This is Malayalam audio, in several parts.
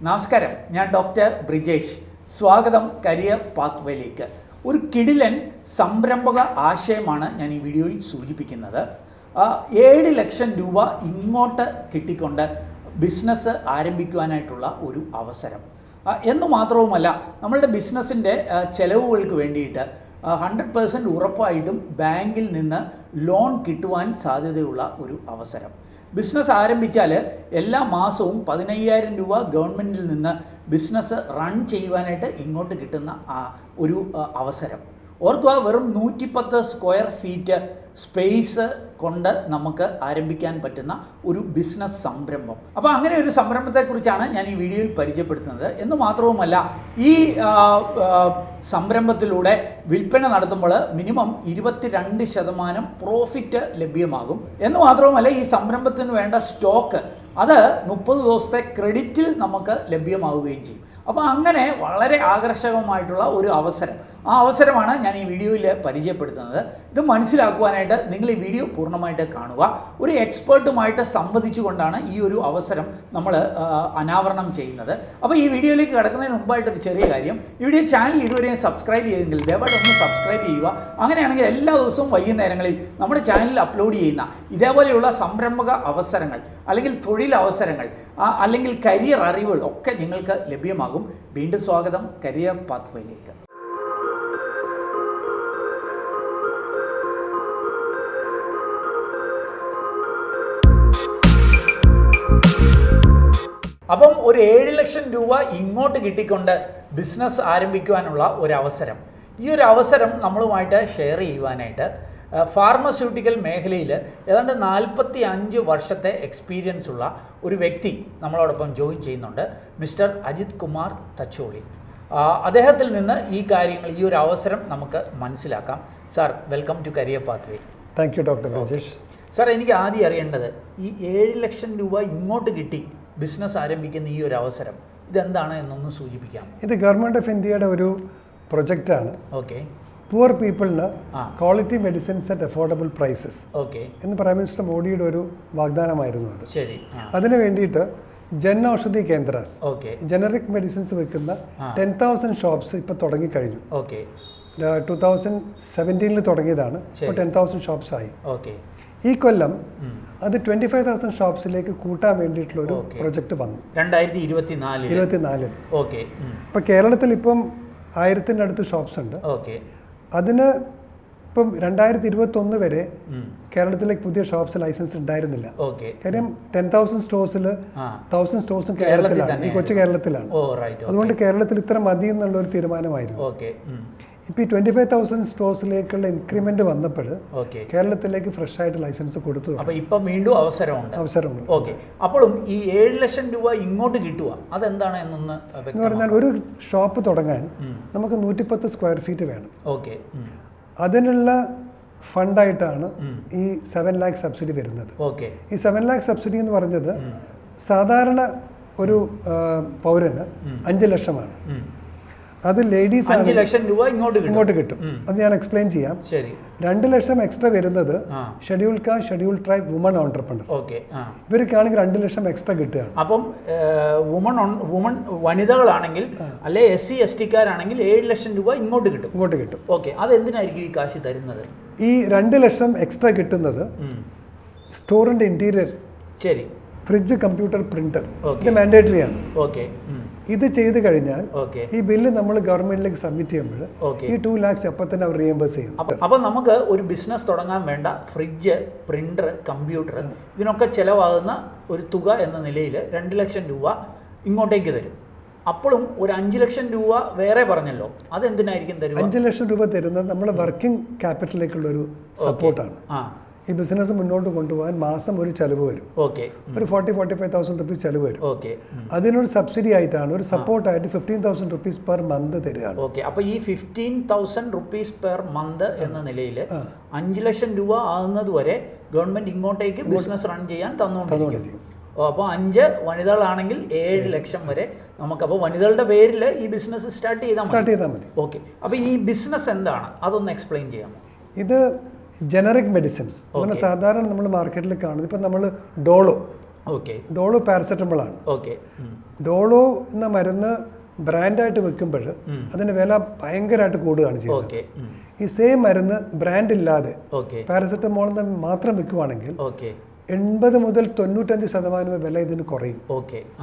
നമസ്കാരം, ഞാൻ ഡോക്ടർ ബ്രിജേഷ്. സ്വാഗതം കരിയർ പാത്വേയിലേക്ക്. ഒരു കിടിലൻ സംരംഭക ആശയമാണ് ഞാൻ ഈ വീഡിയോയിൽ സൂചിപ്പിക്കുന്നത്. 7 ലക്ഷം രൂപ ഇങ്ങോട്ട് കിട്ടിക്കൊണ്ട് ബിസിനസ് ആരംഭിക്കുവാനായിട്ടുള്ള ഒരു അവസരം. എന്ന് മാത്രവുമല്ല, നമ്മളുടെ ബിസിനസ്സിൻ്റെ ചെലവുകൾക്ക് വേണ്ടിയിട്ട് 100% ഉറപ്പായിട്ടും ബാങ്കിൽ നിന്ന് ലോൺ കിട്ടുവാൻ സാധ്യതയുള്ള ഒരു അവസരം. ബിസിനസ് ആരംഭിച്ചാൽ എല്ലാ മാസവും 15,000 രൂപ ഗവൺമെൻറ്റിൽ നിന്ന് ബിസിനസ് റൺ ചെയ്യുവാനായിട്ട് ഇങ്ങോട്ട് കിട്ടുന്ന ഒരു അവസരം. ഓർക്കുക, വെറും 110 സ്ക്വയർ ഫീറ്റ് സ്പേസ് കൊണ്ട് നമുക്ക് ആരംഭിക്കാൻ പറ്റുന്ന ഒരു ബിസിനസ് സംരംഭം. അപ്പോൾ അങ്ങനെ ഒരു സംരംഭത്തെക്കുറിച്ചാണ് ഞാൻ ഈ വീഡിയോയിൽ പരിചയപ്പെടുത്തുന്നത്. എന്ന് മാത്രവുമല്ല, ഈ സംരംഭത്തിലൂടെ വിൽപ്പന നടത്തുമ്പോൾ മിനിമം 22% പ്രോഫിറ്റ് ലഭ്യമാകും. എന്ന് മാത്രവുമല്ല, ഈ സംരംഭത്തിന് വേണ്ട സ്റ്റോക്ക് അത് 30 ദിവസത്തെ ക്രെഡിറ്റിൽ നമുക്ക് ലഭ്യമാവുകയും ചെയ്യും. അപ്പോൾ അങ്ങനെ വളരെ ആകർഷകമായിട്ടുള്ള ഒരു അവസരം, ആ അവസരമാണ് ഞാൻ ഈ വീഡിയോയിൽ പരിചയപ്പെടുത്തുന്നത്. ഇത് മനസ്സിലാക്കുവാനായിട്ട് നിങ്ങൾ ഈ വീഡിയോ പൂർണ്ണമായിട്ട് കാണുക. ഒരു എക്സ്പേർട്ടുമായിട്ട് സംവദിച്ചുകൊണ്ടാണ് ഈ ഒരു അവസരം നമ്മൾ അനാവരണം ചെയ്യുന്നത്. അപ്പോൾ ഈ വീഡിയോയിലേക്ക് കിടക്കുന്നതിന് മുമ്പായിട്ടൊരു ചെറിയ കാര്യം, ഈ വീഡിയോ ചാനൽ ഇതുവരെയും സബ്സ്ക്രൈബ് ചെയ്തെങ്കിൽ ദയവായിട്ട് ഒന്ന് സബ്സ്ക്രൈബ് ചെയ്യുക. അങ്ങനെയാണെങ്കിൽ എല്ലാ ദിവസവും വൈകുന്നേരങ്ങളിൽ നമ്മുടെ ചാനലിൽ അപ്ലോഡ് ചെയ്യുന്ന ഇതേപോലെയുള്ള സംരംഭക അവസരങ്ങൾ, അല്ലെങ്കിൽ തൊഴിൽ അവസരങ്ങൾ, അല്ലെങ്കിൽ കരിയർ അറിവുകൾ ഒക്കെ നിങ്ങൾക്ക് ലഭ്യമാകും. വീണ്ടും സ്വാഗതം കരിയർ പാത്വേയിലേക്ക്. അപ്പം ഒരു 7 ലക്ഷം രൂപ ഇങ്ങോട്ട് കിട്ടിക്കൊണ്ട് ബിസിനസ് ആരംഭിക്കുവാനുള്ള ഒരു അവസരം. ഈ ഒരു അവസരം നമ്മളുമായിട്ട് ഷെയർ ചെയ്യുവാനായിട്ട് ഫാർമസ്യൂട്ടിക്കൽ മേഖലയിൽ ഏതാണ്ട് 45 വർഷത്തെ എക്സ്പീരിയൻസ് ഉള്ള ഒരു വ്യക്തി നമ്മളോടൊപ്പം ജോയിൻ ചെയ്യുന്നുണ്ട്, മിസ്റ്റർ അജിത് കുമാർ തച്ചോളി. അദ്ദേഹത്തിൽ നിന്ന് ഈ കാര്യങ്ങൾ, ഈ ഒരു അവസരം നമുക്ക് മനസ്സിലാക്കാം. Sir, welcome to career pathway. Thank you doctor Rajesh. Sir, എനിക്ക് ആദ്യം അറിയേണ്ടത്, ഈ 7 ലക്ഷം രൂപ ഇങ്ങോട്ട് കിട്ടി ബിസിനസ് ആരംഭിക്കുന്ന ഈ ഒരു അവസരം ഇതെന്താണ് എന്നൊന്ന് സൂചിപ്പിക്കാം. ഇത് ഗവൺമെൻറ് ഓഫ് ഇന്ത്യയുടെ ഒരു പ്രൊജക്റ്റാണ്. ഓക്കെ. പുവർ പീപ്പിളിന് quality medicines at affordable prices എന്ന് പ്രൈം മിനിസ്റ്റർ മോഡിയുടെ ഒരു വാഗ്ദാനമായിരുന്നു അത്. ശരി. അതിന് വേണ്ടിയിട്ട് ജൻ ഔഷധി കേന്ദ്രാസ്, ജനറിക് മെഡിസിൻസ് വെക്കുന്ന 10,000 ഷോപ്സ് ഇപ്പോൾ തുടങ്ങിക്കഴിഞ്ഞു. 2017 തുടങ്ങിയതാണ്, ഇപ്പോൾ 10,000 ഷോപ്സ് ആയി. ഈ കൊല്ലം അത് 25,000 ഷോപ്സിലേക്ക് കൂട്ടാൻ വേണ്ടിയിട്ടുള്ള ഒരു പ്രൊജക്ട് വന്നു 2024. ഇപ്പൊ കേരളത്തിൽ ഇപ്പം 1000-ന്റെ അടുത്ത് ഷോപ്സ് ഉണ്ട്. അതിന് ഇപ്പം 2021 വരെ കേരളത്തിലേക്ക് പുതിയ ഷോപ്സ് ലൈസൻസ് ഉണ്ടായിരുന്നില്ല. കാര്യം 10,000 സ്റ്റോഴ്സിൽ 1,000 സ്റ്റോഴ്സും കേരളത്തിലാണ്, ഈ കൊച്ചു കേരളത്തിലാണ്. അതുകൊണ്ട് കേരളത്തിൽ ഇത്ര മതി എന്നുള്ള ഒരു തീരുമാനമായിരുന്നു. ഇപ്പൊ ഈ 25,000 സ്റ്റോഴ്സിലേക്കുള്ള ഇൻക്രിമെന്റ് വന്നപ്പോൾ കേരളത്തിലേക്ക് ഫ്രഷ് ആയിട്ട് ലൈസൻസ് കൊടുത്തു. അപ്പോൾ ഇപ്പൊ വീണ്ടും അവസരമുണ്ട്. ഓക്കെ. അപ്പോഴും ഈ 7 ലക്ഷം രൂപ ഇങ്ങോട്ട് കിട്ടുക അതെന്താണ് എന്ന് പറഞ്ഞാൽ, ഒരു ഷോപ്പ് തുടങ്ങാൻ നമുക്ക് 110 സ്ക്വയർ ഫീറ്റ് വേണം. ഓക്കെ. അതിനുള്ള ഫണ്ടായിട്ടാണ് ഈ 7 lakh സബ്സിഡി വരുന്നത്. ഈ 7 lakh സബ്സിഡി എന്ന് പറഞ്ഞത് സാധാരണ ഒരു പൗരന് 5 ലക്ഷമാണ്. അത് ലേഡീസ് 5 ലക്ഷം രൂപ ഇങ്ങോട്ട് കിട്ടും. അത് ഞാൻ എക്സ്പ്ലെയിൻ ചെയ്യാം. 2 ലക്ഷം എക്സ്ട്രാ വരുന്നത് schedule caste, schedule tribe, woman entrepreneur, ഇവർക്കാണെങ്കിൽ 2 ലക്ഷം എക്സ്ട്രാ കിട്ടുകയാണ്. അപ്പം വനിതകളാണെങ്കിൽ അല്ലെ SC ST-കാരാണെങ്കിൽ 7 ലക്ഷം രൂപ ഇങ്ങോട്ട് കിട്ടും. ഓക്കെ. അത് എന്തിനായിരിക്കും ഈ കാശ് തരുന്നത്? ഈ 2 ലക്ഷം എക്സ്ട്രാ കിട്ടുന്നത് സ്റ്റോറിന്റെ ഇന്റീരിയർ, ശരി, ഫ്രിഡ്ജ്, കമ്പ്യൂട്ടർ, പ്രിന്റർ, ഇത് മാൻഡേറ്ററി ആണ്. ഇത് ചെയ്ത് കഴിഞ്ഞാൽ ഈ ബില്ല് നമ്മൾ ഗവൺമെന്റിലേക്ക് സബ്മിറ്റ് ചെയ്യുമ്പോൾ ഈ 2 lakhs അപ്പം തന്നെ അവർ റീഎംബേഴ്സ് ചെയ്യും. അപ്പം നമുക്ക് ഒരു ബിസിനസ് തുടങ്ങാൻ വേണ്ട ഫ്രിഡ്ജ്, പ്രിന്റർ, കമ്പ്യൂട്ടർ, ഇതിനൊക്കെ ചിലവാകുന്ന ഒരു തുക എന്ന നിലയിൽ 2 ലക്ഷം രൂപ ഇങ്ങോട്ടേക്ക് തരും. അപ്പോഴും ഒരു 5 ലക്ഷം രൂപ വേറെ പറഞ്ഞല്ലോ, അതെന്തിനായിരിക്കും തരും? 5 ലക്ഷം രൂപ തരുന്നത് നമ്മുടെ വർക്കിംഗ് ക്യാപിറ്റലിലേക്കുള്ള ഒരു സപ്പോർട്ടാണ്. ഈ ബിസിനസ് മുന്നോട്ട് കൊണ്ടുപോകാൻ മാസം ഒരു ചെലവ് വരും. ഒരു 40,000-45,000 റുപ്പീസ് ചെലവ് വരും. അതിനൊരു സബ്സിഡി ആയിട്ടാണ്, ഒരു സപ്പോർട്ടായിട്ട് 15,000 റുപ്പീസ് പെർ മന്ത് തരികയാണ്. അപ്പോൾ ഈ 15,000 റുപ്പീസ് പെർ മന്ത് എന്ന നിലയിൽ 5 ലക്ഷം രൂപ ആകുന്നത് വരെ ഗവൺമെന്റ് ഇങ്ങോട്ടേക്ക് ബിസിനസ് റൺ ചെയ്യാൻ തന്നുകൊണ്ടിരിക്കും. അപ്പോൾ 5 വനിതകളാണെങ്കിൽ 7 ലക്ഷം വരെ നമുക്ക്. അപ്പോൾ വനിതകളുടെ പേരിൽ ഈ ബിസിനസ് സ്റ്റാർട്ട് ചെയ്താൽ മതി. ഓക്കെ. അപ്പോൾ ഈ ബിസിനസ് എന്താണ്, അതൊന്ന് എക്സ്പ്ലെയിൻ ചെയ്യാമോ? ഇത് ജനറിക് മെഡിസിൻസ്, അങ്ങനെ സാധാരണ നമ്മൾ മാർക്കറ്റിൽ കാണുന്നത്, ഇപ്പം നമ്മൾ ഡോളോ ഓക്കെ. ഡോളോ പാരസെറ്റമോളാണ്. ഓക്കെ. ഡോളോ എന്ന മരുന്ന് ബ്രാൻഡായിട്ട് വെക്കുമ്പോൾ അതിൻ്റെ വില ഭയങ്കരമായിട്ട് കൂടുകയാണ് ചെയ്യുന്നത്. ഈ സെയിം മരുന്ന് ബ്രാൻഡ് ഇല്ലാതെ പാരസെറ്റമോൾ മാത്രം വെക്കുവാണെങ്കിൽ 80 മുതൽ 95% വില ഇതിന് കുറയും.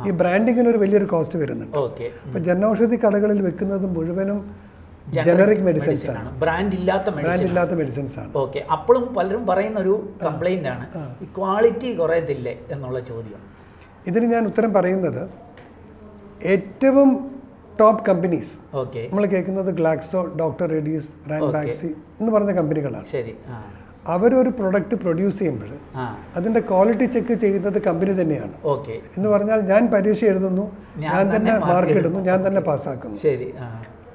ഈ ബ്രാൻഡിങ്ങിന് ഒരു വലിയൊരു കോസ്റ്റ് വരുന്നുണ്ട്. ഇപ്പം ജനൌഷധി കടകളിൽ വെക്കുന്നത് മുഴുവനും ജനറിക് മെഡിസിൻസ് ആണ്, ബ്രാൻഡ് ഇല്ലാത്ത മെഡിസിൻസ് ആണ്. ഓക്കെ. അപ്പോഴും പലരും പറയുന്ന ഒരു കംപ്ലൈന്റ് ആണ് ഈ ക്വാളിറ്റി കുറയത്തില്ലേ എന്നുള്ള ചോദ്യം. ഇതിന് ഞാൻ ഉത്തരം പറയുന്നത്, ഏറ്റവും ടോപ്പ് കമ്പനീസ് നമ്മൾ കേൾക്കുന്നത് ഗ്ലാക്സോ, ഡോക്ടർ റെഡീസ്, റാൻബാക്സി എന്ന് പറഞ്ഞ കമ്പനികളാണ്. ശരി. അവരൊരു പ്രൊഡക്റ്റ് പ്രൊഡ്യൂസ് ചെയ്യുമ്പോൾ അതിന്റെ ക്വാളിറ്റി ചെക്ക് ചെയ്യുന്നത് കമ്പനി തന്നെയാണ്. എന്ന് പറഞ്ഞാൽ ഞാൻ പരീക്ഷ എഴുതുന്നു, ഞാൻ തന്നെ മാർക്ക് ഇടുന്നു, ഞാൻ തന്നെ പാസ്സാക്കുന്നു.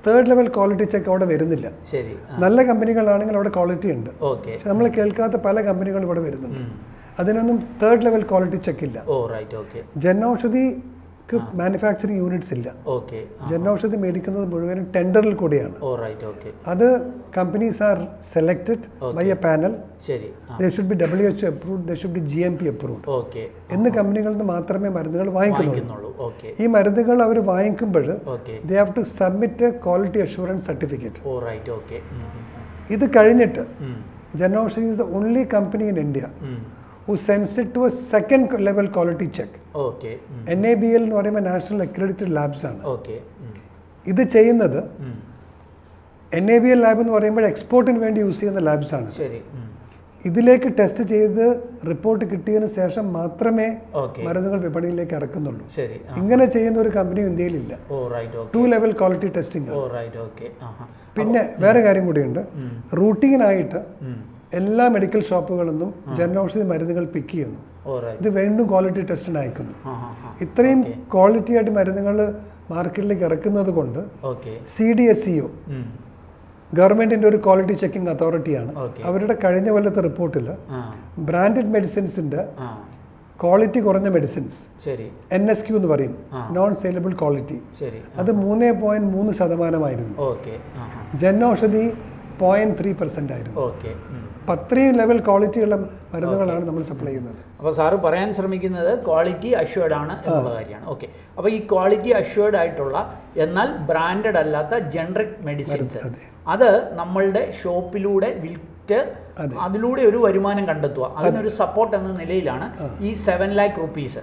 തേർഡ് ലെവൽ ക്വാളിറ്റി ചെക്ക് അവിടെ വരുന്നില്ല. നല്ല കമ്പനികളാണെങ്കിൽ അവിടെ ക്വാളിറ്റി ഉണ്ട്. പക്ഷെ നമ്മൾ കേൾക്കാത്ത പല കമ്പനികളും ഇവിടെ വരുന്നുണ്ട്. അതിനൊന്നും തേർഡ് ലെവൽ ക്വാളിറ്റി ചെക്ക് ഇല്ല. ജനൌഷധിക്ക് മാനുഫാക്ചറിങ് യൂണിറ്റ്സ് ഇല്ല. ജനൌഷധി മേടിക്കുന്നത് മുഴുവനും ടെൻഡറിൽ കൂടിയാണ്. അത് companies are selected by a panel. They should be WHO approved, they should be GMP approved എന്ന് കമ്പനികളിൽ നിന്ന് മാത്രമേ മരുന്നുകൾ വാങ്ങിക്കുന്നുള്ളൂ. ഈ മരുന്നുകൾ അവർ വാങ്ങിക്കുമ്പോൾ they have to submit a quality assurance certificate. ഇത് കഴിഞ്ഞിട്ട് Janaushadhi is the only company in India who sends it to a second level quality check. NABL എന്ന് പറയുമ്പോൾ നാഷണൽ അക്രഡിറ്റഡ് ലാബ്സ് ആണ്. ഇത് ചെയ്യുന്നത് NABL ലാബ് എന്ന് പറയുമ്പോൾ എക്സ്പോർട്ടിന് വേണ്ടി യൂസ് ചെയ്യുന്ന ലാബ്സ് ആണ്. ഇതിലേക്ക് ടെസ്റ്റ് ചെയ്ത് റിപ്പോർട്ട് കിട്ടിയതിന് ശേഷം മാത്രമേ മരുന്നുകൾ വിപണിയിലേക്ക് ഇറക്കുന്നുള്ളൂ. ഇങ്ങനെ ചെയ്യുന്ന ഒരു കമ്പനി ഇന്ത്യയിലില്ല. 2 level quality testing. പിന്നെ വേറെ കാര്യം കൂടിയുണ്ട്. റൂട്ടീനായിട്ട് എല്ലാ മെഡിക്കൽ ഷോപ്പുകളിലും ജനൌഷധി മരുന്നുകൾ പിക്ക് ചെയ്യുന്നു. ഇത് വീണ്ടും ക്വാളിറ്റി ടെസ്റ്റിന് അയക്കുന്നു. ഇത്രയും ക്വാളിറ്റി ആയിട്ട് മരുന്നുകൾ മാർക്കറ്റിലേക്ക് ഇറക്കുന്നത് കൊണ്ട് CDSCO ഗവൺമെന്റിന്റെ ഒരു ക്വാളിറ്റി ചെക്കിംഗ് അതോറിറ്റിയാണ്. അവരുടെ കഴിഞ്ഞ കൊല്ലത്തെ റിപ്പോർട്ടിൽ ബ്രാൻഡഡ് മെഡിസിൻസിന്റെ ക്വാളിറ്റി കുറഞ്ഞ മെഡിസിൻസ് NSQ എന്ന് പറയും, നോൺ സെയിലബിൾ ക്വാളിറ്റി, അത് 3.3% ജനൌഷധി 0.3% ആയിരുന്നു. അത്രയും ലെവൽ ക്വാളിറ്റിയുള്ള മരുന്നുകളാണ് നമ്മൾ സപ്ലൈ ചെയ്യുന്നത്. അപ്പോൾ സാറ് പറയാൻ ശ്രമിക്കുന്നത് ക്വാളിറ്റി അഷ്വേർഡ് ആണ് എന്നുള്ള കാര്യമാണ്. ഓക്കെ. അപ്പോൾ ഈ ക്വാളിറ്റി അഷ്വേർഡ് ആയിട്ടുള്ള എന്നാൽ ബ്രാൻഡഡ് അല്ലാത്ത ജനറിക് മെഡിസിൻസ് അത് നമ്മളുടെ ഷോപ്പിലൂടെ വിറ്റ് അതിലൂടെ ഒരു വരുമാനം കണ്ടെത്തുക, അതിനൊരു സപ്പോർട്ട് എന്ന നിലയിലാണ് ഈ 7 lakh rupees.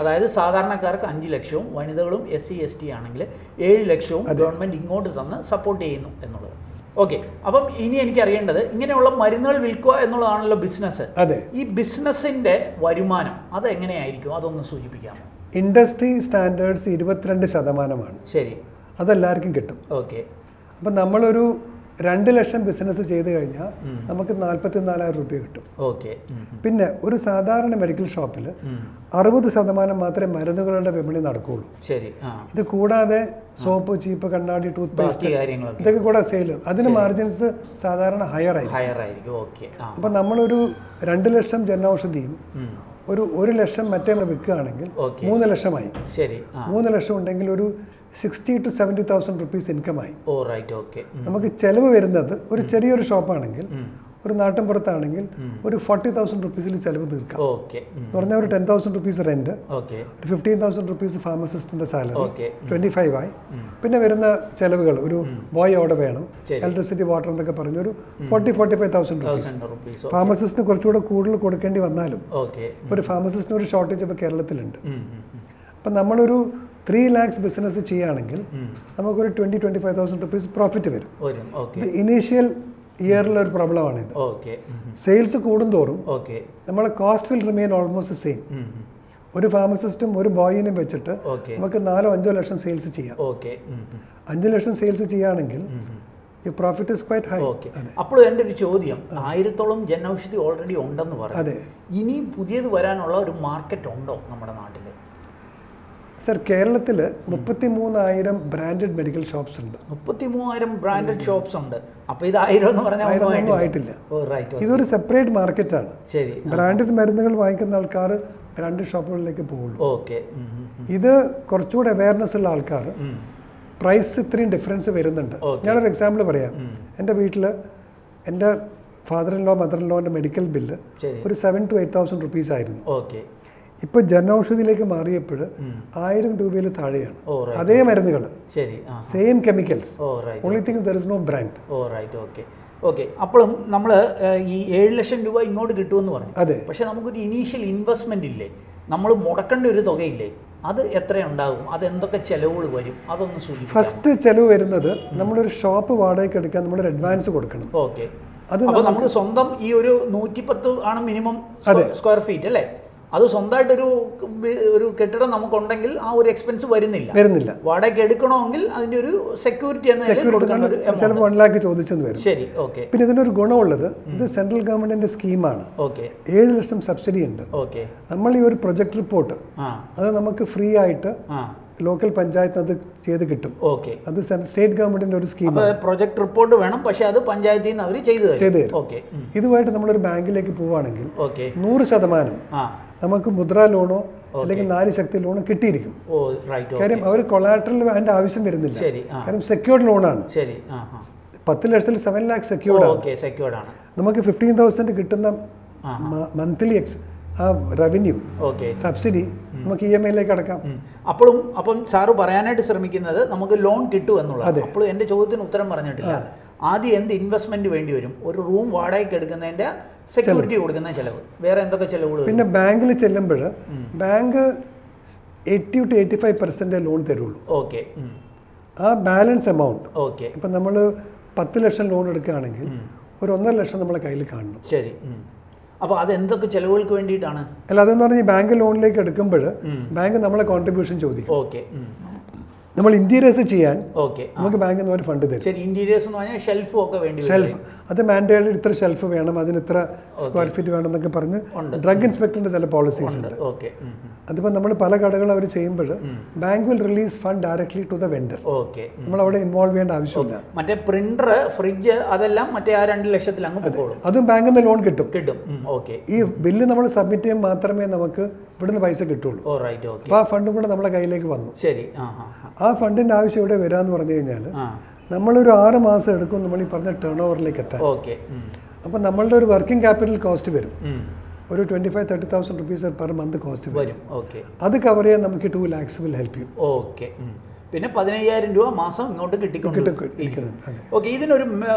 അതായത് സാധാരണക്കാർക്ക് 5 ലക്ഷവും വനിതകളും SC ST ആണെങ്കിൽ 7 ലക്ഷവും ഗവൺമെന്റ് ഇങ്ങോട്ട് തന്ന് സപ്പോർട്ട് ചെയ്യുന്നു എന്നുള്ളത്. ഓക്കെ. അപ്പം ഇനി എനിക്ക് അറിയേണ്ടത്, ഇങ്ങനെയുള്ള മരുന്നുകൾ വിൽക്കുക എന്നുള്ളതാണല്ലോ ബിസിനസ്. ഈ ബിസിനസിന്റെ വരുമാനം അത് എങ്ങനെയായിരിക്കും, അതൊന്ന് സൂചിപ്പിക്കാമോ? Industry standards 22%. ശരി. അതെല്ലാവർക്കും കിട്ടും. ഓക്കെ. അപ്പം നമ്മളൊരു 2 ലക്ഷം ബിസിനസ് ചെയ്ത് കഴിഞ്ഞാൽ നമുക്ക് 44,000 രൂപ കിട്ടും. പിന്നെ ഒരു സാധാരണ മെഡിക്കൽ ഷോപ്പിൽ 60% മാത്രമേ മരുന്നുകളുടെ വിപണി നടക്കുകയുള്ളൂ. ഇത് കൂടാതെ സോപ്പ്, ചീപ്പ്, കണ്ണാടി, ടൂത്ത് പേസ്റ്റ് ഇതൊക്കെ കൂടെ സെയിൽ, അതിന് മാർജിൻസ് സാധാരണ ഹയർ ആയിരിക്കും. അപ്പൊ നമ്മളൊരു 2 ലക്ഷം ജനൌഷധിയും ഒരു 1 ലക്ഷം മറ്റേ വിൽക്കുകയാണെങ്കിൽ 3 ലക്ഷമായി. 3 ലക്ഷം ഉണ്ടെങ്കിൽ ഒരു 60,000 to 70,000 rupees ഇൻകമായി. നമുക്ക് ചെലവ് വരുന്നത് ഒരു ചെറിയൊരു ഷോപ്പാണെങ്കിൽ, ഒരു നാട്ടിൻപുറത്താണെങ്കിൽ ഒരു 40,000 rupees ചെലവ് തീർക്കാം. എന്ന് പറഞ്ഞാൽ ഒരു 10,000 rupees റെന്റ്, ഒരു 15,000 rupees ഫാർമസിസ്റ്റിന്റെ സാലറി, 25 ആയി. പിന്നെ വരുന്ന ചെലവുകൾ, ഒരു ബോയ് അവിടെ വേണം, ഇലക്ട്രിസിറ്റി, വാട്ടർ എന്നൊക്കെ പറഞ്ഞ് ഒരു 40,000-45,000 rupees. ഫാർമസിസ്റ്റിന് കുറച്ചുകൂടെ കൂടുതൽ കൊടുക്കേണ്ടി വന്നാലും ഒരു ഫാർമസിസ്റ്റിന് ഒരു ഷോർട്ടേജ് ഇപ്പോൾ കേരളത്തിലുണ്ട്. അപ്പം നമ്മളൊരു 3 lakhs ബിസിനസ് ചെയ്യുകയാണെങ്കിൽ നമുക്കൊരു 20,000-25,000 rupees പ്രോഫിറ്റ് വരും. ഇത് ഇനീഷ്യൽ ഇയറിലൊരു പ്രോബ്ലമാണ് ഇത്. സെയിൽസ് കൂടുന്തോറും നമ്മളെ cost will remain almost same. ഒരു ഫാർമസിസ്റ്റും ഒരു ബോയിനും വെച്ചിട്ട് നമുക്ക് 4-5 ലക്ഷം സെയിൽസ് ചെയ്യാം. 5 ലക്ഷം സെയിൽസ് ചെയ്യുകയാണെങ്കിൽ പ്രോഫിറ്റ് ഇസ് ക്വൈറ്റ് ഹൈ. അപ്പോൾ എൻ്റെ ഒരു ചോദ്യം, 1000-ഓളം ജനൌഷധി ഓൾറെഡി ഉണ്ടെന്ന് പറഞ്ഞു, ഇനി പുതിയത് വരാനുള്ള ഒരു മാർക്കറ്റ് ഉണ്ടോ നമ്മുടെ നാട്ടിൽ? സർ, കേരളത്തിൽ 33,000 ബ്രാൻഡഡ് മെഡിക്കൽ ഷോപ്സ് ഉണ്ട്. 33,000 ബ്രാൻഡഡ് ഷോപ്സ് ഉണ്ട്. അപ്പോൾ ഇത് 1000 എന്ന് പറഞ്ഞാൽ ഒന്നും ആയിട്ടില്ല. ഇതൊരു സെപ്പറേറ്റ് മാർക്കറ്റാണ്. ശരി. ബ്രാൻഡഡ് മരുന്നുകൾ വാങ്ങിക്കുന്ന ആൾക്കാർ ബ്രാൻഡഡ് ഷോപ്പുകളിലേക്ക് പോകുള്ളൂ. ഇത് കുറച്ചുകൂടെ അവയർനെസ് ഉള്ള ആൾക്കാർ, പ്രൈസ് ഇത്രയും ഡിഫറൻസ് വരുന്നുണ്ട്. ഞാനൊരു എക്സാമ്പിൾ പറയാം. എൻ്റെ വീട്ടിൽ എൻ്റെ father in law, mother in ലോൻ്റെ മെഡിക്കൽ ബില്ല് ഒരു 7,000 to 8,000 rupees ആയിരുന്നു. ഇപ്പോൾ ജനൌഷധിയിലേക്ക് മാറിയപ്പോൾ 1000 രൂപയിൽ താഴെയാണ് അതേ മരുന്നുകൾ, ശരി, same chemicals, only thing there is no brand. Okay. അപ്പോഴും നമ്മൾ ഈ 7 ലക്ഷം രൂപ ഇങ്ങോട്ട് കിട്ടുമെന്ന് പറഞ്ഞു. അതെ. പക്ഷെ നമുക്കൊരു ഇനീഷ്യൽ ഇൻവെസ്റ്റ്മെന്റ് ഇല്ലേ, നമ്മൾ മുടക്കേണ്ട ഒരു തുകയില്ലേ, അത് എത്രയുണ്ടാകും, അത് എന്തൊക്കെ ചെലവുകൾ വരും, അതൊന്ന് സൂചിപ്പിക്കാം. ഫസ്റ്റ് ചെലവ് വരുന്നത് നമ്മളൊരു ഷോപ്പ് വാടകയ്ക്ക് എടുക്കാൻ നമ്മളൊരു അഡ്വാൻസ് കൊടുക്കണം. ഓക്കെ. അപ്പോൾ നമുക്ക് സ്വന്തം ഈ ഒരു 110 ആണ് മിനിമം സ്ക്വയർ ഫീറ്റ് അല്ലേ, അത് സ്വന്തമായിട്ടൊരു ഒരു കെട്ടിടം നമുക്കുണ്ടെങ്കിൽ ആ ഒരു എക്സ്പെൻസ് വരുന്നില്ല. വാടകയ്ക്ക് എടുക്കണമെങ്കിൽ അതിന്റെ ഒരു സെക്യൂരിറ്റി എന്ന നിലയിൽ കൊടുക്കേണ്ട ഒരു ചിലപ്പോൾ 1 lakh ചോദിച്ചെന്ന് വരും. ശരി, ഓക്കെ. പിന്നെ ഇതിനൊരു ഗുണമുള്ളത് ഇത് സെൻട്രൽ ഗവൺമെന്റിന്റെ സ്കീമാണ്. ഓക്കെ. 7 ലക്ഷം സബ്സിഡി ഉണ്ട്. ഓക്കെ. നമ്മൾ ഈ ഒരു പ്രൊജക്ട് റിപ്പോർട്ട് അത് നമുക്ക് ഫ്രീ ആയിട്ട് ലോക്കൽ പഞ്ചായത്തിന് അത് ചെയ്ത് കിട്ടും. ഓക്കെ. അത് സ്റ്റേറ്റ് ഗവൺമെന്റിന്റെ ഒരു സ്കീമാണ്. പ്രൊജക്ട് റിപ്പോർട്ട് വേണം, പക്ഷെ അത് പഞ്ചായത്തിൽ നിന്ന് അവർ ചെയ്തു തരും. ഓക്കെ. ഇതുമായിട്ട് നമ്മളൊരു ബാങ്കിലേക്ക് പോവുകയാണെങ്കിൽ 100% നമുക്ക് മുദ്രാ ലോണോ അല്ലെങ്കിൽ നാരിശക്തി ലോണോ കിട്ടിയിരിക്കും. കാര്യം അവർ കൊളാട്രൽ അതിന്റെ ആവശ്യം വരുന്നില്ല. കാര്യം സെക്യൂർഡ് ലോണാണ്. 10 ലക്ഷത്തിൽ 7 lakh സെക്യൂർഡ് ആണ്. നമുക്ക് 15,000 കിട്ടുന്ന മന്ത്ലി റവന്യൂ സബ്സിഡി നമുക്ക് EMI അടക്കാം. അപ്പം സാറ് പറയാനായിട്ട് ശ്രമിക്കുന്നത് നമുക്ക് ലോൺ കിട്ടും എന്നുള്ളത്. അപ്പോൾ എൻ്റെ ചോദ്യത്തിന് ഉത്തരം പറഞ്ഞിട്ടില്ല. ആദ്യം എന്ത് ഇൻവെസ്റ്റ്മെന്റ് വേണ്ടി വരും? ഒരു റൂം വാടകയ്ക്ക് എടുക്കുന്നതിന്റെ സെക്യൂരിറ്റി കൊടുക്കുന്ന ചെലവ്, വേറെ എന്തൊക്കെ ചെലവുകൾ? പിന്നെ ബാങ്കിൽ ചെല്ലുമ്പോൾ ബാങ്ക് 80 to 85% ലോൺ തരുള്ളൂ. ഓക്കെ. ആ ബാലൻസ് എമൗണ്ട് ഓക്കെ. ഇപ്പം നമ്മൾ 10 ലക്ഷം ലോൺ എടുക്കുകയാണെങ്കിൽ ഒരു 1.5 ലക്ഷം നമ്മളെ കയ്യിൽ കാണണം. ശരി. അപ്പോൾ അത് എന്തൊക്കെ ചെലവുകൾക്ക് വേണ്ടിയിട്ടാണ്? അല്ല, അതെന്ന് പറഞ്ഞാൽ ബാങ്ക് ലോണിലേക്ക് എടുക്കുമ്പോൾ ബാങ്ക് നമ്മളെ കോൺട്രിബ്യൂഷൻ ചോദിക്കും. ഓക്കെ. നമ്മൾ ഇന്റീരിയേഴ്സ് ചെയ്യാൻ ഓക്കെ നമുക്ക് ബാങ്കിൽ നിന്ന് ഒരു ഫണ്ട് തരും. ശരി. ഇന്റീരിയേഴ്സ് എന്ന് പറഞ്ഞാൽ ഷെൽഫും ഒക്കെ വേണ്ടി വരും. ഷെൽഫ് അത് മാൻഡേറ്ററി ഇത്ര ഷെൽഫ് വേണം, അതിന് ഇത്ര സ്ക്വയർ ഫീറ്റ് വേണം എന്നൊക്കെ പറഞ്ഞ് ഡ്രഗ് ഇൻസ്പെക്ടറിന്റെ ചില പോളിസീസ് ഉണ്ട്. ഓക്കെ. അതിപ്പോൾ നമ്മൾ പല കടകളും അവർ ചെയ്യുമ്പോൾ bank will release fund directly to the vendor. Okay. നമ്മൾ അവിടെ ഇൻവോൾവ് ചെയ്യേണ്ട ആവശ്യമില്ല. മറ്റേ പ്രിന്റർ, ഫ്രിഡ്ജ് അതെല്ലാം മറ്റേ ആ 2 ലക്ഷത്തിൽ അങ്ങ് പോകും. അതും ബാങ്കിൽ നിന്ന് ലോൺ കിട്ടും. ഓക്കെ. ഈ ബില്ല് നമ്മൾ സബ്മിറ്റ് ചെയ്യുമ്പോൾ മാത്രമേ നമുക്ക് ഇവിടുന്ന് പൈസ കിട്ടുള്ളൂ. അപ്പോൾ ആ ഫണ്ടും കൂടെ നമ്മുടെ കയ്യിലേക്ക് വന്നു. ശരി. ആ ഫണ്ടിന്റെ ആവശ്യം ഇവിടെ വരാന്ന് പറഞ്ഞു കഴിഞ്ഞാൽ നമ്മളൊരു 6 മാസം എടുക്കും നമ്മൾ ഈ പറഞ്ഞ ടേൺ ഓവറിലേക്ക് എത്താൻ. ഓക്കെ. അപ്പം നമ്മളുടെ ഒരു വർക്കിംഗ് ക്യാപിറ്റൽ കോസ്റ്റ് വരും, ഒരു 25,000-30,000 rupees പെർ മന്ത് കോസ്റ്റ് വരും. ഓക്കെ. അത് കവർ ചെയ്യാൻ നമുക്ക് 2 lakhs വിൽ ഹെൽപ്പ് ചെയ്യും. ഓക്കെ. പിന്നെ 15,000 രൂപ മാസം ഇങ്ങോട്ട് കിട്ടിക്കൊണ്ടിരിക്കുന്നു. ഓക്കെ. ഇതിനൊരു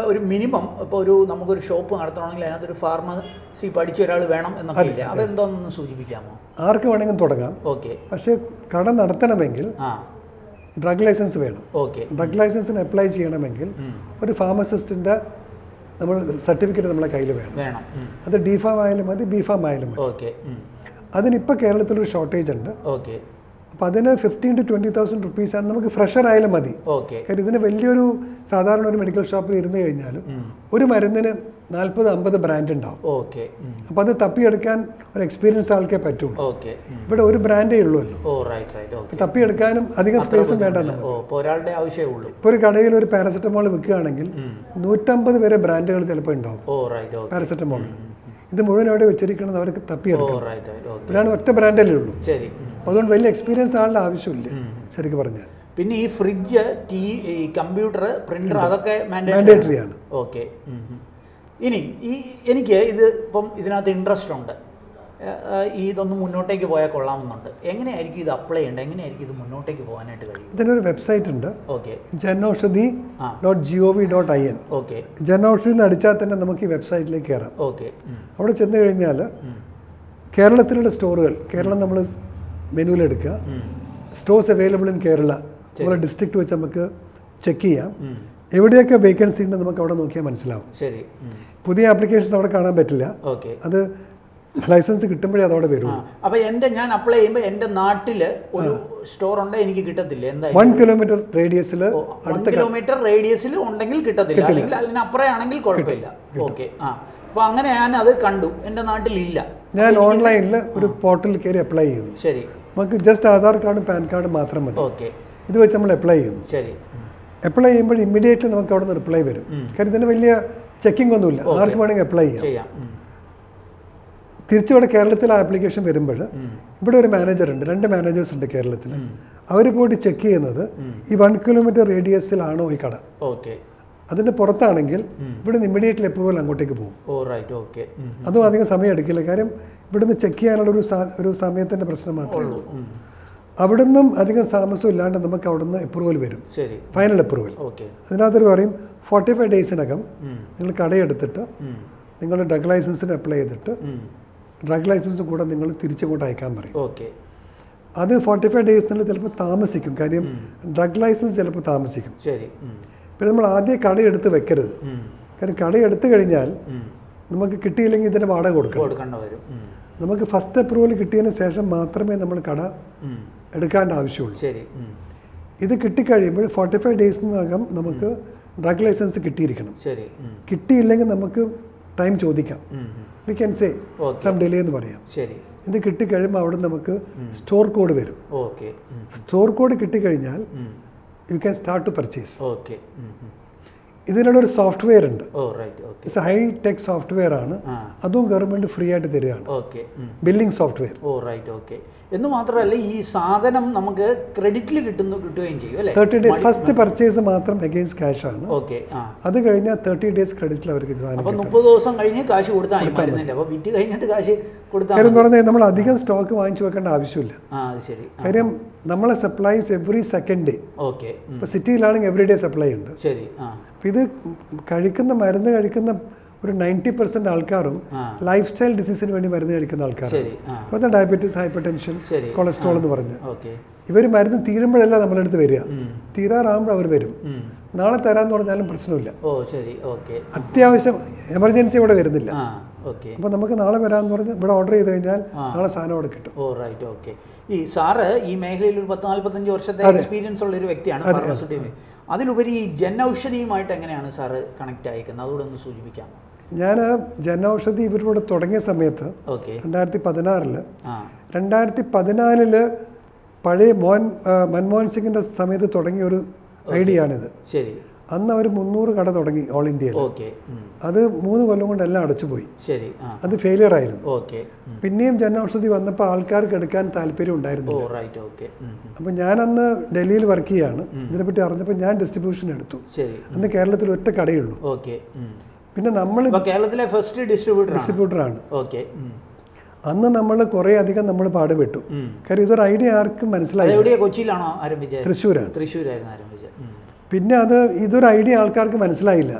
മിനിമം ഇപ്പോൾ നമുക്കൊരു ഷോപ്പ് നടത്തണമെങ്കിൽ അതിനകത്തൊരു ഫാർമസി പഠിച്ച ഒരാൾ വേണം എന്നൊക്കെ ഇല്ല, അതെന്താണെന്ന് സൂചിപ്പിക്കാമോ? ആർക്ക് വേണമെങ്കിലും തുടങ്ങാം. ഓക്കെ. പക്ഷേ കട നടത്തണമെങ്കിൽ ഡ്രഗ് ലൈസൻസ് വേണം. ഓക്കെ. ഡ്രഗ് ലൈസൻസിന് അപ്ലൈ ചെയ്യണമെങ്കിൽ ഒരു ഫാർമസിസ്റ്റിന്റെ നമ്മൾ സർട്ടിഫിക്കറ്റ് നമ്മളെ കയ്യിൽ വേണം. അത് D-Pharm ആയാലും മതി, B-Pharm ആയാലും മതി. ഓക്കെ. അതിനിപ്പോൾ കേരളത്തിലൊരു ഷോർട്ടേജ് ഉണ്ട്. ഓക്കെ. അപ്പോൾ അതിന് 15,000 to 20,000 rupees ആണ്. നമുക്ക് ഫ്രഷർ ആയാലും മതി. ഓക്കെ. കാര്യം ഇതിന് വലിയൊരു സാധാരണ ഒരു മെഡിക്കൽ ഷോപ്പിൽ ഇരുന്ന് കഴിഞ്ഞാൽ ഒരു മരുന്നിന് 40-50 ബ്രാൻഡ് ഉണ്ടാവും. ഓക്കെ. അപ്പോൾ അത് തപ്പിയെടുക്കാൻ ഒരു എക്സ്പീരിയൻസ് ആൾക്കേ പറ്റുള്ളൂ. ഓക്കെ. ഇവിടെ ഒരു ബ്രാൻഡേ ഉള്ളൂല്ലോ. തപ്പിയെടുക്കാനും അധികം സ്പേസും വേണ്ടല്ലോ. ഒരാളുടെ ആവശ്യമേ ഉള്ളൂ. ഇപ്പോൾ ഒരു കടയിൽ ഒരു പാരസെറ്റമോൾ വിൽക്കുകയാണെങ്കിൽ 150 വരെ ബ്രാൻഡുകൾ ചിലപ്പോൾ ഉണ്ടാവും പാരസെറ്റമോൾ. ഇത് മുഴുവൻ അവിടെ വെച്ചിരിക്കുന്നത് അവർക്ക് തപ്പിയെടുക്കും. ഇവിടെയാണ് ഒറ്റ ബ്രാൻഡല്ലേ ഉള്ളൂ. ശരി. അതുകൊണ്ട് വലിയ എക്സ്പീരിയൻസ് ആളുടെ ആവശ്യമില്ല ശരിക്കും പറഞ്ഞാൽ. പിന്നെ ഈ ഫ്രിഡ്ജ്, കമ്പ്യൂട്ടർ, പ്രിന്റർ അതൊക്കെ മാൻഡേറ്ററി ആണ്. ഓക്കെ. ഇനി എനിക്ക് ഇപ്പം ഇതിനകത്ത് ഇൻട്രസ്റ്റ് ഉണ്ട്, ഇതൊന്ന് മുന്നോട്ടേക്ക് പോയാൽ കൊള്ളാമെന്നുണ്ട്. എങ്ങനെയായിരിക്കും ഇത് അപ്ലൈ ചെയ്യേണ്ടത്? എങ്ങനെയായിരിക്കും ഇത് മുന്നോട്ടേക്ക് പോകാനായിട്ട് കഴിയും? ഇതിനൊരു വെബ്സൈറ്റ് ഉണ്ട്. ഓക്കെ. janaushadhi.gov.in. ഓക്കെ. ജനൌഷധി എന്ന് അടിച്ചാൽ തന്നെ നമുക്ക് ഈ വെബ്സൈറ്റിലേക്ക് കയറാം. ഓക്കെ. അവിടെ ചെന്ന് കഴിഞ്ഞാൽ കേരളത്തിലുള്ള സ്റ്റോറുകൾ, കേരളം നമ്മൾ മെനുവിലെടുക്കുക, സ്റ്റോഴ്സ് അവൈലബിൾ ഇൻ കേരള, നമ്മുടെ ഡിസ്ട്രിക്ട് വെച്ച് നമുക്ക് ചെക്ക് ചെയ്യാം. എവിടെയൊക്കെ വേക്കൻസി ഉണ്ട് നമുക്ക് അവിടെ നോക്കിയാൽ മനസ്സിലാവും. ശരി. പുതിയ ആപ്ലിക്കേഷൻസ് അവിടെ കാണാൻ പറ്റില്ല. ഓക്കെ. അത് ലൈസൻസ് കിട്ടുമ്പോഴേ അതവിടെ വരുള്ളൂ. അപ്പോൾ ഞാൻ അപ്ലൈ ചെയ്യുമ്പോൾ എൻ്റെ നാട്ടിൽ ഒരു സ്റ്റോർ ഉണ്ട്, എനിക്ക് കിട്ടത്തില്ല. എന്താ 1 kilometer റേഡിയസിൽ 1 kilometer റേഡിയസിൽ ഉണ്ടെങ്കിൽ കിട്ടത്തില്ല, അല്ലെങ്കിൽ അതിനപ്പുറമാണെങ്കിൽ കുഴപ്പമില്ല. ഓക്കെ. അപ്പോൾ അങ്ങനെ ഞാൻ അത് കണ്ടു, എൻ്റെ നാട്ടിലില്ല. ഞാൻ ഓൺലൈനിൽ ഒരു പോർട്ടലിൽ കയറി അപ്ലൈ ചെയ്യുന്നു. ശരി. നമുക്ക് ജസ്റ്റ് ആധാർ കാർഡും പാൻ കാർഡും മാത്രം മതി. ഓക്കെ. ഇത് വെച്ച് നമ്മൾ അപ്ലൈ ചെയ്യുന്നു. ശരി. അപ്ലൈ ചെയ്യുമ്പോൾ ഇമ്മീഡിയറ്റ്ലി നമുക്ക് അവിടെ നിന്ന് റിപ്ലൈ വരും. കാര്യം ഇതിന് വലിയ ചെക്കിംഗ് ഒന്നുമില്ല, ആർക്ക് വേണമെങ്കിൽ അപ്ലൈ ചെയ്യാം. തിരിച്ചിവിടെ കേരളത്തിൽ ആപ്ലിക്കേഷൻ വരുമ്പോൾ ഇവിടെ ഒരു മാനേജർ ഉണ്ട്, 2 മാനേജേഴ്സ് ഉണ്ട് കേരളത്തിൽ. അവർ പോയിട്ട് ചെക്ക് ചെയ്യുന്നത് ഈ 1 kilometer റേഡിയസിലാണോ ഈ കട. ഓക്കെ. അതിന്റെ പുറത്താണെങ്കിൽ ഇവിടെ ഇമ്മീഡിയറ്റ്ലി അപ്രൂവൽ അങ്ങോട്ടേക്ക് പോകും. ഓ റൈറ്റ്. ഓക്കെ. അതും അധികം സമയം എടുക്കില്ല. കാര്യം ഇവിടുന്ന് ചെക്ക് ചെയ്യാനുള്ള ഒരു സമയത്തിൻ്റെ പ്രശ്നം മാത്രമേ ഉള്ളൂ. അവിടുന്നും അധികം താമസം ഇല്ലാണ്ട് നമുക്ക് അവിടുന്ന് അപ്രൂവൽ വരും, ഫൈനൽ അപ്രൂവൽ. അതിനകത്തൊരു പറയും 45 ഡേയ്സിനകം നിങ്ങൾ കടയെടുത്തിട്ട് നിങ്ങൾ ഡ്രഗ് ലൈസൻസിന് അപ്ലൈ ചെയ്തിട്ട് ഡ്രഗ് ലൈസൻസ് കൂടെ നിങ്ങൾ തിരിച്ചുകൊണ്ട് അയക്കാൻ പറയും. അത് 45 ഡേയ്സിനുള്ളിൽ ചിലപ്പോൾ താമസിക്കും, കാര്യം ഡ്രഗ് ലൈസൻസ് ചിലപ്പോൾ താമസിക്കും. പിന്നെ നമ്മൾ ആദ്യം കടയെടുത്ത് വെക്കരുത്, കാരണം കടയെടുത്ത് കഴിഞ്ഞാൽ നമുക്ക് കിട്ടിയില്ലെങ്കിൽ ഇതിന് വാടക കൊടുക്കണം. നമുക്ക് ഫസ്റ്റ് അപ്രൂവൽ കിട്ടിയതിന് ശേഷം മാത്രമേ നമ്മൾ കട എടുക്കേണ്ട ആവശ്യമുള്ളൂ. ഇത് കിട്ടിക്കഴിയുമ്പോൾ 45 ഡേയ്സിനകം നമുക്ക് ഡ്രഗ് ലൈസൻസ് കിട്ടിയിരിക്കണം. കിട്ടിയില്ലെങ്കിൽ നമുക്ക് ടൈം ചോദിക്കാം, we can say some delay എന്ന് പറയാം. ഇത് കിട്ടിക്കഴിയുമ്പോൾ അവിടെ നമുക്ക് സ്റ്റോർ കോഡ് വരും. സ്റ്റോർ കോഡ് കിട്ടിക്കഴിഞ്ഞാൽ you can start to purchase. ഇതിനുള്ളൊരു സോഫ്റ്റ്വെയർ ഉണ്ട്, ഇറ്റ്സ് ഹൈ ടെക് സോഫ്റ്റ്വെയർ ആണ്, അതും ഗവൺമെന്റ് ഫ്രീ ആയിട്ട് തരികയാണ്, ബില്ലിംഗ് സോഫ്റ്റ്വെയർ. എന്ന് മാത്രമല്ല ഈ സാധനം നമുക്ക് ക്രെഡിറ്റിൽ കിട്ടുകയും ചെയ്യും അല്ലേ? 30 ഡേയ്സ് ഫസ്റ്റ് പർച്ചേസ് മാത്രം അഗെയിൻസ്റ്റ് ക്യാഷ് ആണ്. അത് കഴിഞ്ഞാൽ 30 ഡേയ്സ് ക്രെഡിറ്റിൽ അവർക്ക് 30 ദിവസം കഴിഞ്ഞ് കാശ് കൊടുത്താൽ അപ്പോൾ വിറ്റ് കഴിഞ്ഞിട്ട് കാശ് കൊടുത്താൽ. കാര്യം പറഞ്ഞാൽ നമ്മൾ അധികം സ്റ്റോക്ക് വാങ്ങിച്ചു വെക്കേണ്ട ആവശ്യമില്ല. കാര്യം നമ്മളെ സപ്ലൈസ് എവറി സെക്കൻഡ് ഡേ. ഇപ്പോൾ സിറ്റിയിലാണെങ്കിൽ എവറി ഡേ സപ്ലൈ ഉണ്ട്. അപ്പോൾ ഇത് മരുന്ന് കഴിക്കുന്ന ഒരു 90% ആൾക്കാരും ലൈഫ് സ്റ്റൈൽ ഡിസീസിന് വേണ്ടി മരുന്ന് കഴിക്കുന്ന ആൾക്കാരാണ്. അപ്പോൾ ഡയബറ്റീസ്, ഹൈപ്പർ ടെൻഷൻ, കൊളസ്ട്രോൾ എന്ന് പറഞ്ഞ് ഇവർ മരുന്ന് തീരുമ്പോഴല്ല നമ്മളെടുത്ത് വരിക, തീരാറാകുമ്പോൾ അവർ വരും. നാളെ തരാന്ന് പറഞ്ഞാലും പ്രശ്നമില്ല. അത്യാവശ്യം എമർജൻസി ഇവിടെ വരുന്നില്ല. അപ്പോൾ നമുക്ക് നാളെ വരാമെന്ന് പറഞ്ഞ് ഇവിടെ ഓർഡർ ചെയ്ത് കഴിഞ്ഞാൽ നാളെ സാധനം അവിടെ കിട്ടും. ഈ സാറ് ഈ മേഖലയിൽ ഒരു 40-45 വർഷത്തെ എക്സ്പീരിയൻസ് ഉള്ള ഒരു വ്യക്തിയാണ്. അതിലുപരി ഈ ജൻ ഔഷധിയുമായിട്ട് എങ്ങനെയാണ് സാറ് കണക്ട് ആയിരിക്കുന്നത്, അതുകൂടെ ഒന്ന് സൂചിപ്പിക്കാം. ഞാൻ ജൻ ഔഷധി ഇവരിവിടെ തുടങ്ങിയ സമയത്ത് 2014 പഴയ മൻമോഹൻ സിംഗിന്റെ സമയത്ത് തുടങ്ങിയ ഒരു ഐഡിയ ആണിത്. അന്ന് അവർ 300 കട തുടങ്ങി ഓൾ ഇന്ത്യയിൽ. അത് 3 കൊല്ലം കൊണ്ട് എല്ലാം അടച്ചുപോയി. അത് ഫെയിലിയർ ആയിരുന്നു. പിന്നെയും ജൻ ഔഷധി വന്നപ്പോൾ ആൾക്കാർക്ക് എടുക്കാൻ താല്പര്യം ഉണ്ടായിരുന്നു. അപ്പൊ ഞാൻ അന്ന് ഡൽഹിയിൽ വർക്ക് ചെയ്യാണ്. ഇതിനെപ്പറ്റി അറിഞ്ഞപ്പോൾ ഞാൻ ഡിസ്ട്രിബ്യൂഷൻ എടുത്തു. അന്ന് കേരളത്തിൽ ഒറ്റ കടയുള്ളൂ. പിന്നെ നമ്മൾ കേരളത്തിലെ ഫസ്റ്റ് ഡിസ്ട്രിബ്യൂട്ടറാണ്. അന്ന് നമ്മൾ കുറെ അധികം നമ്മൾ പാടുപെട്ടു. കാര്യം ഇതൊരു ഐഡിയ ആർക്കും മനസ്സിലായി. കൊച്ചിയിലാണോ ആരംഭിച്ചത്? തൃശ്ശൂരായിരുന്നു ആരംഭിച്ചത്. പിന്നെ ഇതൊരു ഐഡിയ ആൾക്കാർക്ക് മനസ്സിലായില്ല.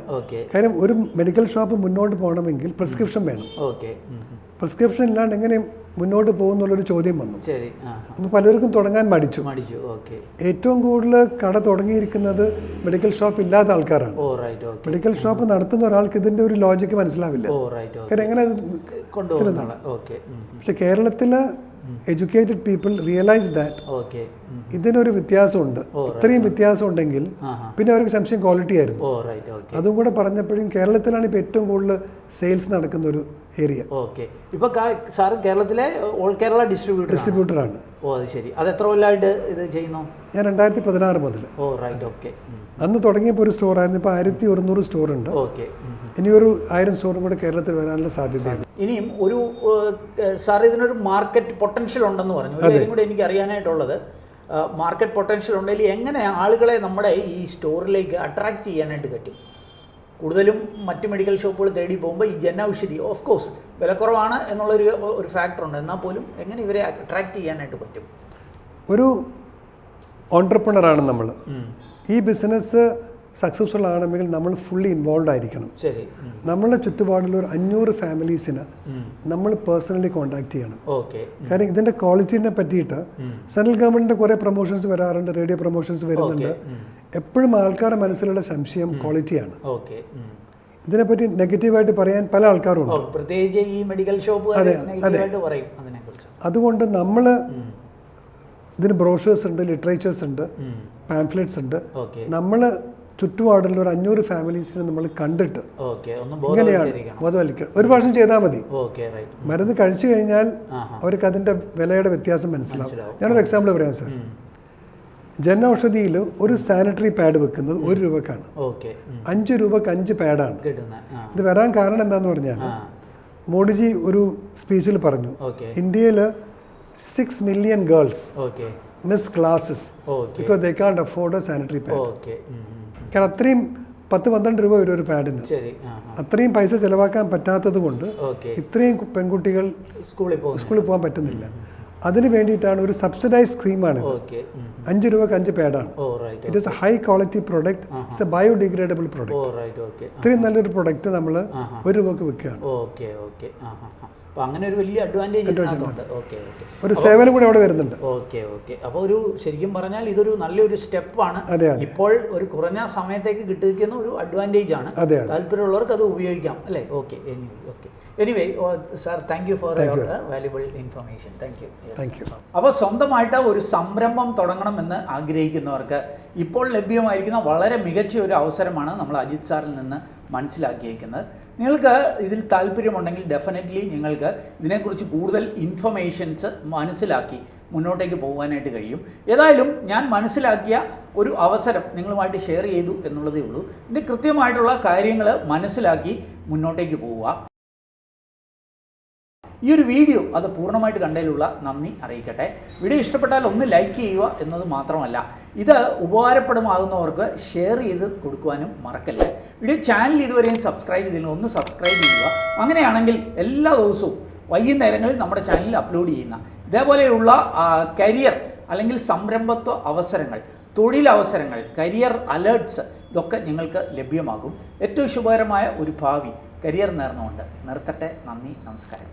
കാര്യം ഒരു മെഡിക്കൽ ഷോപ്പ് മുന്നോട്ട് പോകണമെങ്കിൽ പ്രിസ്ക്രിപ്ഷൻ വേണം. പ്രിസ്ക്രിപ്ഷൻ ഇല്ലാണ്ട് എങ്ങനെ മുന്നോട്ട് പോകുന്നുള്ളൊരു ചോദ്യം വന്നു. അപ്പോൾ പലർക്കും തുടങ്ങാൻ മടിച്ചു. ഏറ്റവും കൂടുതൽ കട തുടങ്ങിയിരിക്കുന്നത് മെഡിക്കൽ ഷോപ്പ് ഇല്ലാത്ത ആൾക്കാരാണ്. മെഡിക്കൽ ഷോപ്പ് നടത്തുന്ന ഒരാൾക്ക് ഇതിന്റെ ഒരു ലോജിക്ക് മനസ്സിലാവില്ല. കാര്യം എങ്ങനെ പക്ഷെ കേരളത്തില് എഡ്യൂക്കേറ്റഡ് പീപ്പിൾ റിയലൈസ് ദാറ്റ് ഇതിനൊരു വ്യത്യാസമുണ്ട്. ഇത്രയും വ്യത്യാസം ഉണ്ടെങ്കിൽ പിന്നെ അവർക്ക് സംശയം ക്വാളിറ്റി ആയിരുന്നു. അതും കൂടെ പറഞ്ഞപ്പോഴും കേരളത്തിലാണ് ഇപ്പൊ ഏറ്റവും കൂടുതൽ സെയിൽസ് നടക്കുന്ന ഒരു ഏരിയ. ഇപ്പൊ സാറ് കേരളത്തിലെ ഓൾ കേരള ഡിസ്ട്രിബ്യൂട്ടറാണ്. അത് ശരി. അത് എത്ര കൊല്ലമായിട്ട് ഇത് ചെയ്യുന്നു? ഞാൻ 2016 മുതൽ. അന്ന് തുടങ്ങിയപ്പോൾ ഒരു സ്റ്റോർ ആയിരുന്നു. ഇപ്പൊ 1100 സ്റ്റോർ ഉണ്ട്. ഇനി ഒരു 1000 സ്റ്റോറും കൂടെ കേരളത്തിൽ വരാനുള്ള സാധ്യതയാണ്. ഇനിയും ഒരു സാർ ഇതിനൊരു മാർക്കറ്റ് പൊട്ടൻഷ്യൽ ഉണ്ടെന്ന് പറഞ്ഞു. ഒരു കാര്യം കൂടെ എനിക്ക് അറിയാനായിട്ടുള്ളത്, മാർക്കറ്റ് പൊട്ടൻഷ്യൽ ഉണ്ടെങ്കിൽ എങ്ങനെ ആളുകളെ നമ്മുടെ ഈ സ്റ്റോറിലേക്ക് അട്രാക്ട് ചെയ്യാനായിട്ട് പറ്റും? കൂടുതലും മറ്റ് മെഡിക്കൽ ഷോപ്പുകൾ തേടി പോകുമ്പോൾ ഈ ജൻ ഔഷധി ഓഫ് കോഴ്സ് വിലക്കുറവാണ് എന്നുള്ളൊരു ഫാക്ടറുണ്ട്. എന്നാൽ പോലും എങ്ങനെ ഇവരെ അട്രാക്ട് ചെയ്യാനായിട്ട് പറ്റും? ഒരു ഓൺട്രപ്രണറാണ് നമ്മൾ. ഈ ബിസിനസ് സക്സസ്ഫുൾ ആണെങ്കിൽ നമ്മൾ ഫുള്ളി ഇൻവോൾവ് ആയിരിക്കണം. നമ്മളുടെ ചുറ്റുപാടുള്ള ഒരു 500 ഫാമിലീസിന് നമ്മൾ പേഴ്സണലി കോൺടാക്ട് ചെയ്യണം. കാരണം ഇതിന്റെ ക്വാളിറ്റിനെ പറ്റിയിട്ട് സെൻട്രൽ ഗവൺമെന്റിന്റെ കുറെ പ്രൊമോഷൻസ് വരാറുണ്ട്, റേഡിയോ പ്രൊമോഷൻസ് വരുന്നുണ്ട്. എപ്പോഴും ആൾക്കാരുടെ മനസ്സിലുള്ള സംശയം ക്വാളിറ്റിയാണ്. ഇതിനെപ്പറ്റി നെഗറ്റീവായിട്ട് പറയാൻ പല ആൾക്കാരും ഉണ്ട്, പ്രത്യേകിച്ച് ഈ മെഡിക്കൽ ഷോപ്പ്. അതുകൊണ്ട് നമ്മൾ ഇതിന് ബ്രോഷേഴ്സ് ഉണ്ട്, ലിറ്ററേച്ചേഴ്സ് ഉണ്ട്, പാംഫ്ലെറ്റ്സ് ഉണ്ട്. നമ്മൾ ചുറ്റുപാടുള്ള ഒരു 500 ഫാമിലീസിനെ നമ്മൾ കണ്ടിട്ട് ഇങ്ങനെയാണ് ബോധവൽക്കരിക്കുക. ഒരു പ്രാവശ്യം ചെയ്താൽ മതി. മരുന്ന് കഴിച്ചു കഴിഞ്ഞാൽ അവർക്ക് അതിന്റെ വിലയുടെ വ്യത്യാസം മനസ്സിലാവും. ഞാനൊരു എക്സാമ്പിൾ പറയാം സാർ. ജൻ ഔഷധിയിൽ ഒരു സാനിറ്ററി പാഡ് വെക്കുന്നത് 1 രൂപക്കാണ്. 5 രൂപക്ക് 5 പാഡാണ്. ഇത് വരാൻ കാരണം എന്താന്ന് പറഞ്ഞാൽ മോഡിജി ഒരു സ്പീച്ചിൽ പറഞ്ഞു, ഇന്ത്യയിൽ 6 million girls miss classes because they can't afford a sanitary pad. കാരണം അത്രയും 10-12 രൂപ വരും ഒരു പാഡിന്. ശരി. അത്രയും പൈസ ചിലവാക്കാൻ പറ്റാത്തത് കൊണ്ട് ഇത്രയും പെൺകുട്ടികൾ സ്കൂളിൽ പോകാൻ പറ്റുന്നില്ല. അതിന് വേണ്ടിയിട്ടാണ് ഒരു സബ്സിഡൈസ് സ്കീമാണ്. 5 രൂപക്ക് 5 പാഡാണ്. It is a high quality product, it's a biodegradable product. ഇത്രയും നല്ലൊരു പ്രൊഡക്റ്റ് നമ്മൾ 1 രൂപക്ക് വിൽക്കുകയാണ്. അങ്ങനെ ഒരു വലിയ അഡ്വാൻറ്റേജ് ഇതിനകത്തുണ്ട്. ഒരു സേവനം കൂടെ അവിടെ വരുന്നുണ്ട്. അപ്പോൾ ഒരു ശരിക്കും പറഞ്ഞാൽ ഇതൊരു നല്ലൊരു സ്റ്റെപ്പാണ്. ഇപ്പോൾ ഒരു കുറഞ്ഞ സമയത്തേക്ക് കിട്ടിയിരിക്കുന്ന ഒരു അഡ്വാൻറ്റേജ് ആണ്. താല്പര്യമുള്ളവർക്ക് അത് ഉപയോഗിക്കാം അല്ലേ? Anyway sir, thank you for your valuable information. Thank you. അപ്പോൾ സ്വന്തമായിട്ട് ഒരു സംരംഭം തുടങ്ങണമെന്ന് ആഗ്രഹിക്കുന്നവർക്ക് ഇപ്പോൾ ലഭ്യമായിരിക്കുന്ന വളരെ മികച്ച ഒരു അവസരമാണ് നമ്മൾ അജിത് സാറിൽ നിന്ന് മനസ്സിലാക്കിയിരിക്കുന്നത്. നിങ്ങൾക്ക് ഇതിൽ താല്പര്യമുണ്ടെങ്കിൽ ഡെഫിനറ്റ്ലി നിങ്ങൾക്ക് ഇതിനെക്കുറിച്ച് കൂടുതൽ ഇൻഫർമേഷൻസ് മനസ്സിലാക്കി മുന്നോട്ടേക്ക് പോകാനായിട്ട് കഴിയും. ഏതായാലും ഞാൻ മനസ്സിലാക്കിയ ഒരു അവസരം നിങ്ങളുമായിട്ട് ഷെയർ ചെയ്തു എന്നുള്ളതേ ഉള്ളൂ. ഇതിൻ്റെ കൃത്യമായിട്ടുള്ള കാര്യങ്ങൾ മനസ്സിലാക്കി മുന്നോട്ടേക്ക് പോവുക. ഈ ഒരു വീഡിയോ അത് പൂർണ്ണമായിട്ട് കണ്ടതിലുള്ള നന്ദി അറിയിക്കട്ടെ. വീഡിയോ ഇഷ്ടപ്പെട്ടാൽ ഒന്ന് ലൈക്ക് ചെയ്യുക എന്നത് മാത്രമല്ല, ഇത് ഉപകാരപ്രദമാകുന്നവർക്ക് ഷെയർ ചെയ്ത് കൊടുക്കുവാനും മറക്കല്ലേ. വീഡിയോ ചാനൽ ഇതുവരെയും സബ്സ്ക്രൈബ് ചെയ്തില്ല, ഒന്ന് സബ്സ്ക്രൈബ് ചെയ്യുക. അങ്ങനെയാണെങ്കിൽ എല്ലാ ദിവസവും വൈകുന്നേരങ്ങളിൽ നമ്മുടെ ചാനലിൽ അപ്ലോഡ് ചെയ്യുന്ന ഇതേപോലെയുള്ള കരിയർ അല്ലെങ്കിൽ സംരംഭത്വ അവസരങ്ങൾ, തൊഴിലവസരങ്ങൾ, കരിയർ അലേർട്ട്സ് ഇതൊക്കെ നിങ്ങൾക്ക് ലഭ്യമാകും. ഏറ്റവും ശുഭകരമായ ഒരു ഭാവി കരിയർ നേർന്നുകൊണ്ട് നിർത്തട്ടെ. നന്ദി, നമസ്കാരം.